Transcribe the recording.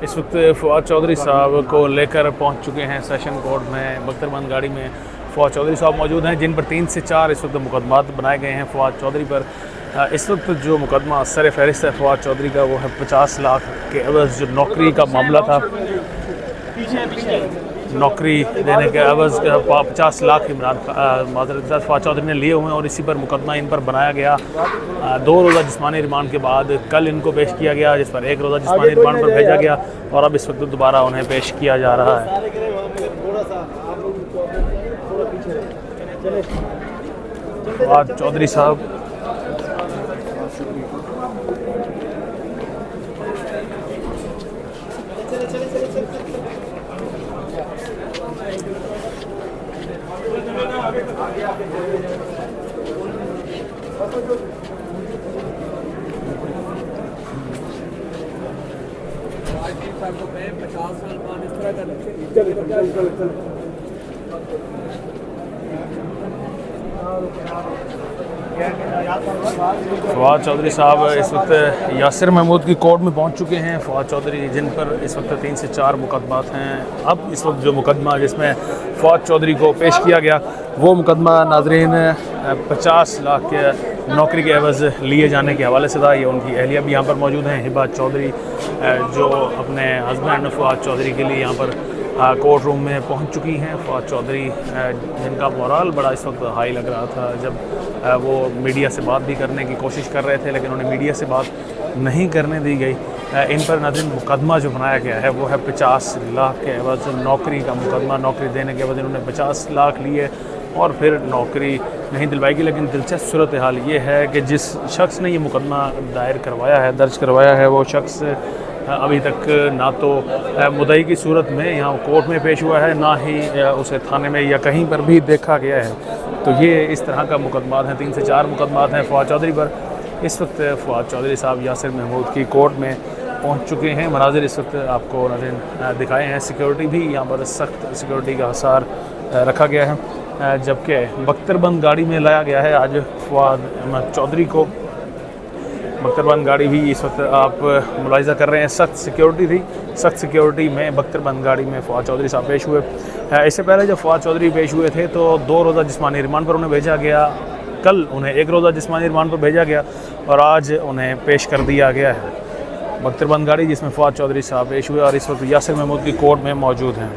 इस वक्त फवाद चौधरी साहब को लेकर पहुंच चुके हैं सेशन कोर्ट में। बख्तरबंद गाड़ी में फवाद चौधरी साहब मौजूद हैं, जिन पर 3 से 4 इस वक्त मुकदमात बनाए गए हैं फवाद चौधरी पर। इस वक्त जो मुकदमा सर फहरिस्त है फवाद चौधरी का, वो है 50 लाख के एवज़ जो नौकरी का मामला था। नौकरी देने के एवज़ 50 लाख इमरान माजरत फवाद चौधरी ने लिए हुए हैं और इसी पर मुकदमा इन पर बनाया गया। 2 रोज़ा जिस्मानी रिमांड के बाद कल इनको पेश किया गया, जिस पर 1 रोज़ा जिस्मानी रिमांड पर भेजा गया और अब इस वक्त दोबारा उन्हें पेश किया जा रहा है। फवाद चौधरी साहब फवाद चौधरी साहब इस वक्त यासिर महमूद की कोर्ट में पहुंच चुके हैं। फवाद चौधरी जिन पर इस वक्त 3 से 4 मुकदमात हैं। अब इस वक्त जो मुकदमा जिसमें फवाद चौधरी को पेश किया गया वो मुकदमा नाजरीन 50 लाख के नौकरी के एवज़ लिए जाने के हवाले से था। ये उनकी अहलिया भी यहाँ पर मौजूद हैं, हिबा चौधरी, जो अपने हस्बैंड फवाद चौधरी के लिए यहाँ पर कोर्ट रूम में पहुंच चुकी हैं। फवाद चौधरी जिनका मोराल बड़ा इस वक्त हाई लग रहा था जब वो मीडिया से बात भी करने की कोशिश कर रहे थे, लेकिन उन्हें मीडिया से बात नहीं करने दी गई। इन पर नाज़रीन मुकदमा जो बनाया गया है वो है 50 लाख के एवज़ नौकरी का मुकदमा। नौकरी देने के बाद इन्होंने 50 लाख लिए और फिर नौकरी नहीं दिलवाएगी। लेकिन दिलचस्प सूरत हाल ये है कि जिस शख्स ने ये मुकदमा दायर करवाया है, दर्ज करवाया है, वो शख्स अभी तक ना तो मुद्दई की सूरत में यहाँ कोर्ट में पेश हुआ है, ना ही उसे थाने में या कहीं पर भी देखा गया है। तो ये इस तरह का मुकदमात हैं, 3 से 4 मुकदमात हैं फवाद चौधरी पर। इस वक्त फवाद चौधरी साहब यासिर महमूद की कोर्ट में पहुँच चुके हैं। मनाजिर इस वक्त आपको नाज़रीन दिखाए हैं। सिक्योरिटी भी यहाँ पर सख्त सिक्योरिटी का हिसार रखा गया है, जबकि बख्तरबंद गाड़ी में लाया गया है आज फवाद चौधरी को। बख्तरबंद गाड़ी भी इस वक्त आप मुलाहिज़ा कर रहे हैं, सख्त सिक्योरिटी थी। सख्त सिक्योरिटी में बख्तरबंद गाड़ी में फवाद चौधरी साहब पेश हुए। इससे पहले जब फवाद चौधरी पेश हुए थे तो 2 रोज़ा जिस्मानी रिमांड पर उन्हें भेजा गया। कल उन्हें 1 रोज़ा जिस्मानी रिमांड पर भेजा गया और आज उन्हें पेश कर दिया गया है। बख्तरबंद गाड़ी जिसमें फवाद चौधरी साहब पेश हुए और इस वक्त यासिर महमूद की कोर्ट में मौजूद हैं।